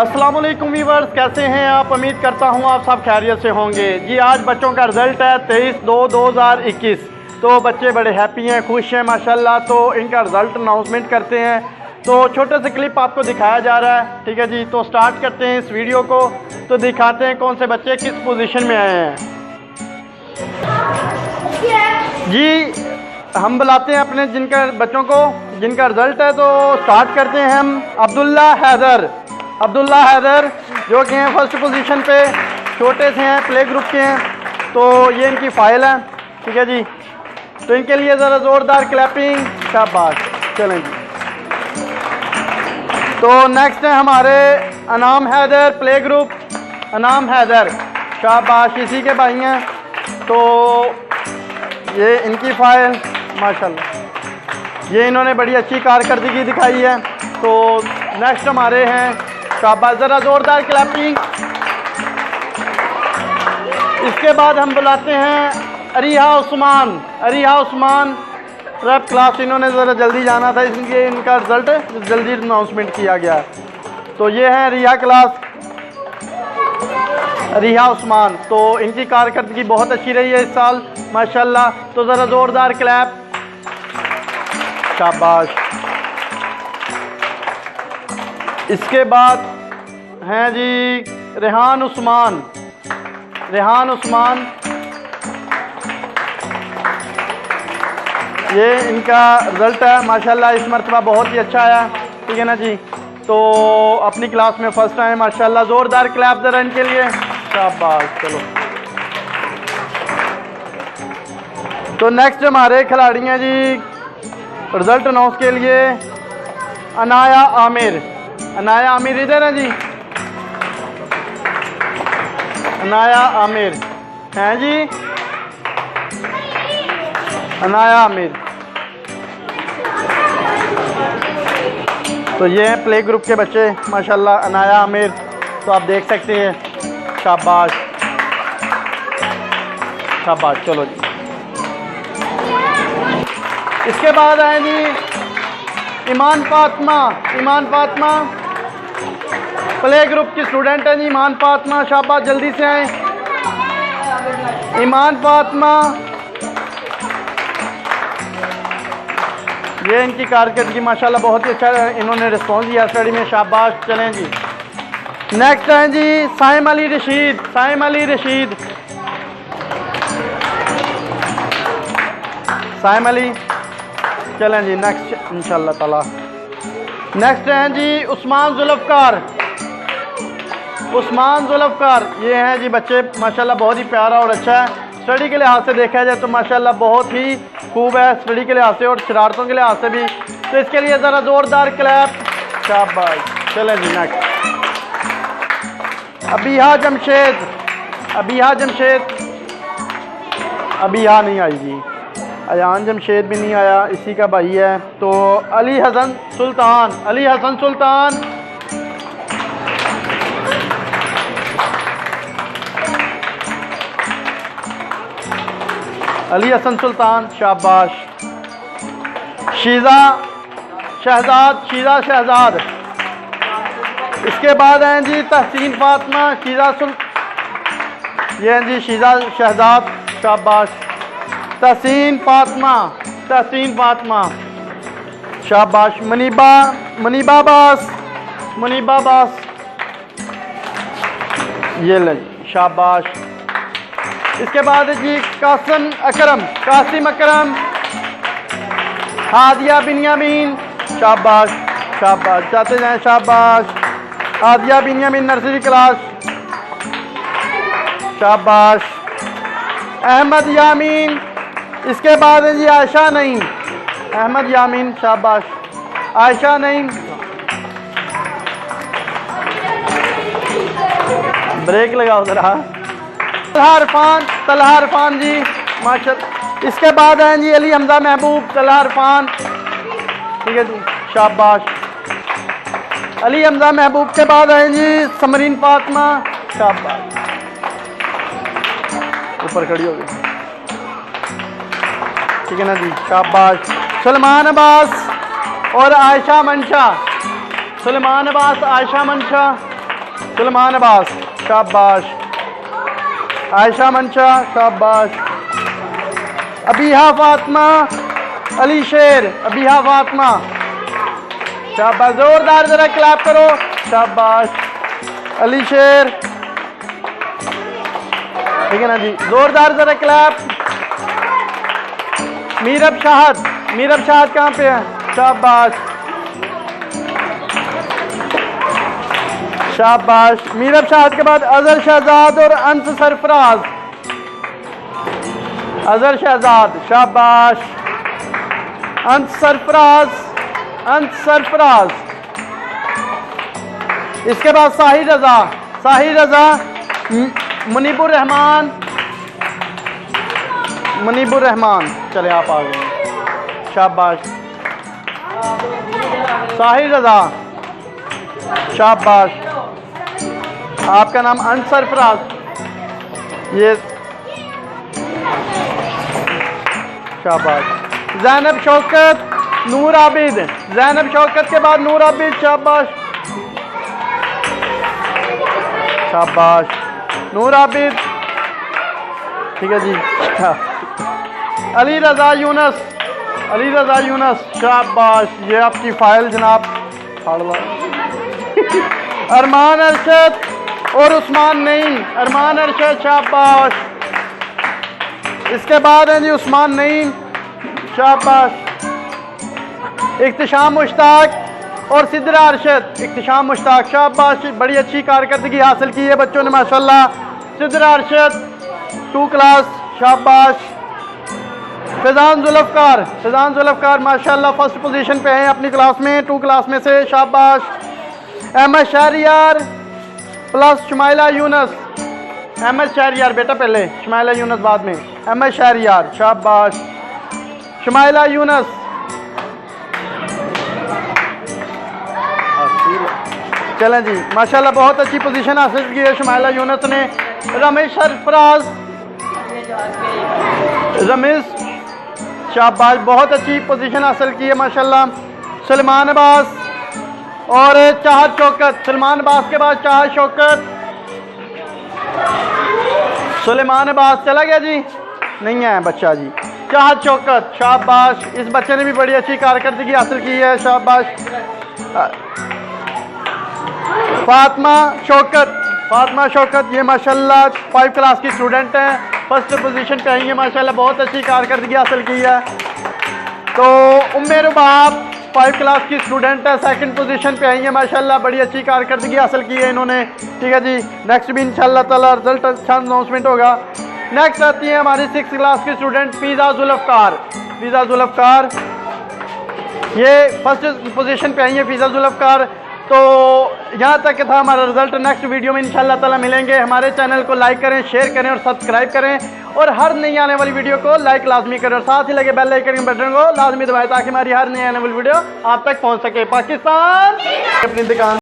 अस्सलाम वालेकुम व्यूअर्स, कैसे हैं आप। उम्मीद करता हूं आप सब खैरियत से होंगे। जी आज बच्चों का रिज़ल्ट है 23/2/2021। तो बच्चे बड़े हैप्पी हैं, खुश हैं माशाल्लाह। तो इनका रिज़ल्ट अनाउंसमेंट करते हैं। तो छोटे से क्लिप आपको दिखाया जा रहा है, ठीक है जी। तो स्टार्ट करते हैं इस वीडियो को। तो दिखाते हैं कौन से बच्चे किस पोजीशन में आए हैं। जी हम बुलाते हैं अपने जिनका बच्चों को जिनका रिज़ल्ट है। तो स्टार्ट करते हैं हम। अब्दुल्ला हैदर जो कि हैं फर्स्ट पोजीशन पे, छोटे से हैं, प्ले ग्रुप के हैं। तो ये इनकी फ़ाइल है, ठीक है जी। तो इनके लिए ज़रा ज़ोरदार क्लैपिंग, शाबाश। चलें जी। तो नेक्स्ट है हमारे अनाम हैदर, प्ले ग्रुप अनाम हैदर, शाबाश, इसी के भाई हैं। तो ये इनकी फ़ाइल माशाल्लाह, ये इन्होंने बड़ी अच्छी कारकर्दगी दिखाई है। तो नेक्स्ट हमारे हैं, शाबाश, ज़रा ज़ोरदार क्लैपिंग। इसके बाद हम बुलाते हैं अरिहा उस्मान रैप क्लास। इन्होंने ज़रा जल्दी जाना था, इसलिए इनका रिज़ल्ट जल्दी अनाउंसमेंट किया गया। तो ये है अरिहा उस्मान। तो इनकी कारकर्दगी बहुत अच्छी रही है इस साल माशाल्लाह। तो ज़रा ज़ोरदार क्लैप, शाबाश। इसके बाद हैं जी रेहान उस्मान। ये इनका रिज़ल्ट है माशाल्लाह, इस मरतबा बहुत ही अच्छा आया, ठीक है ना जी। तो अपनी क्लास में फर्स्ट आए माशाल्लाह। ज़ोरदार क्लैप ज़रा इनके लिए, शाबाश। चलो तो नेक्स्ट हमारे खिलाड़ी हैं जी रिज़ल्ट अनाउंस के लिए। अनाया आमिर इधर है जी। अनाया आमिर हैं जी, अनाया आमिर। तो ये हैं प्ले ग्रुप के बच्चे माशाल्लाह, अनाया आमिर। तो आप देख सकते हैं, शाबाश। चलो जी। इसके बाद आए जी ईमान फातमा, प्ले ग्रुप की स्टूडेंट है जी। ईमान फातमा, शाबाश, जल्दी से आए। ईमान फातमा, ये इनकी कारकर्दगी माशाल्लाह बहुत ही अच्छा है, इन्होंने रिस्पॉन्स दिया स्टडी में, शाबाश। चलें जी। नेक्स्ट हैं जी साइम अली रशीद। चलें जी नेक्स्ट इंशाल्लाह ताला। नेक्स्ट हैं जी उस्मान जुल्फ़कार। ये हैं जी बच्चे माशाल्लाह, बहुत ही प्यारा और अच्छा है। स्टडी के लिहाज से देखा जाए तो माशाल्लाह बहुत ही खूब है, स्टडी के लिहाज से और शरारतों के लिहाज से भी। तो इसके लिए ज़रा ज़ोरदार क्लैप, शाबाश। चलें जी नेक्स्ट। अबीहा नहीं आई जी, अयान जमशेद भी नहीं आया, इसी का भाई है। तो अली हसन सुल्तान, शाबाश। शीज़ा शहजाद। इसके बाद हैं जी तहसीन फातमा, ये हैं जी शीज़ा शहजाद, शाबाश। तहसीन फातमा, शाबाश। मुनीबा बास, ये ले, शाबाश। इसके बाद जी कासिम अकरम, हादिया बिन्यामीन, शाबाश। जाते जाएं, शाबाश। हादिया बिन्यामीन नर्सरी क्लास, शाबाश। अहमद यामीन। इसके बाद है जी आयशा नईम, अहमद यामीन, शाबाश। आयशा नईम, ब्रेक लगाओ ज़रा। तलहा इरफान जी, माशाल्लाह। इसके बाद हैं जी अली हमजा महबूब, तलहा इरफान, ठीक है जी, शाबाश। अली हमजा महबूब के बाद हैं जी समरीन फातमा, शाबाश। ऊपर खड़ी हो गई, ठीक है ना जी, शाबाश। सलमान अब्बास और आयशा मंशा, सलमान अब्बास, आयशा मंशा, सलमान अब्बास, शाबाश। आयशा मंशा, शाबाश। अबीहा फातिमा, अली शेर, अबीहा फातिमा, शाबाश। जोरदार जरा क्लैप करो, शाबाश। अली शेर, ठीक है ना जी, जोरदार जरा क्लैप। मीरब शाहद, मीरब शाहद कहाँ पे है, शाबाश शाबाश। मीरब शाहद के बाद अजहर शहजाद और अंस सरफराज, अजहर शहजाद, शाबाश। अंस सरफराज, अंस सरफराज। इसके बाद साहिर रजा, साहिर रजा, मुनीबुर रहमान, मुनीबुर रहमान, चले आप आ गए, शाबाश। साहिर रजा, शाबाश। आपका नाम अंसर फराज, ये शाबाश। जैनब शौकत, नूर आबिद, जैनब शौकत के बाद नूर आबिद, शाबाश शाबाश। नूर आबिद, ठीक है जी। अली रजा यूनस, अली रजा यूनस, शाबाश। ये आपकी फाइल जनाब, फाड़ लो। अरमान अरशद और उस्मान नईम, अरमान अरशद, शाबाश। इसके बाद है जी उस्मान नईम, शाबाश। इख्तिशाम मुश्ताक और सिद्रा अरशद, इख्तिशाम मुश्ताक, शाबाश। बड़ी अच्छी कारकर्दगी हासिल की है बच्चों ने माशाल्लाह। सिद्रा अरशद 2 क्लास, शाबाश। फैजान जुल्फ़कार, फैजान जुल्फ़कार माशाल्लाह फर्स्ट पोजीशन पे हैं अपनी क्लास में, 2 क्लास में से, शाबाश। अहमद शहरियार प्लस शुमाइला यूनस, अहमद शहरियार बेटा पहले, शुमाइला यूनस बाद में, अहमद शहरियार, शाबाश। शुमाइला यूनस, चलें जी माशाल्लाह बहुत अच्छी पोजीशन हासिल की है शुमाइला यूनस ने। रमेश सरफराज, रमेश, शाबाश, बहुत अच्छी पोजीशन हासिल की है माशाल्लाह। सलमान अब्बास और चाहत शौकत, सलमान अब्बास के बाद चाहत शौकत। सलमान अब्बास चला गया जी, नहीं है बच्चा जी। चाहत शौकत, शाबाश। इस बच्चे ने भी बड़ी अच्छी कारकर्दगी हासिल की है, शाबाश। फातिमा शौकत, फातिमा शौकत, ये माशाल्लाह 5 क्लास की स्टूडेंट हैं, फर्स्ट पोजीशन पे आई है माशाल्लाह, बहुत अच्छी कारकर्दगी हासिल की है। तो उम्मे रुबाब 5 क्लास की स्टूडेंट है, सेकंड पोजीशन पे आई है माशाल्लाह, बड़ी अच्छी कारकर्दगी हासिल की है इन्होंने, ठीक है जी। नेक्स्ट भी इंशाल्लाह ताला रिजल्ट अच्छा अनाउंसमेंट होगा। नेक्स्ट आती है हमारी 6th क्लास की स्टूडेंट फिजा जुल्फ़कार, फिजा जुल्फ़कार, ये फर्स्ट पोजीशन पे आई है फिजा जुल्फ़कार। तो यहाँ तक था हमारा रिजल्ट। नेक्स्ट वीडियो में इंशाल्लाह ताला मिलेंगे। हमारे चैनल को लाइक करें, शेयर करें और सब्सक्राइब करें और हर नई आने वाली वीडियो को लाइक लाजमी करें और साथ ही लगे बेल आइकन के बटन को लाजमी दबाएं ताकि हमारी हर नई आने वाली वीडियो आप तक पहुँच सके। पाकिस्तान अपनी दुकान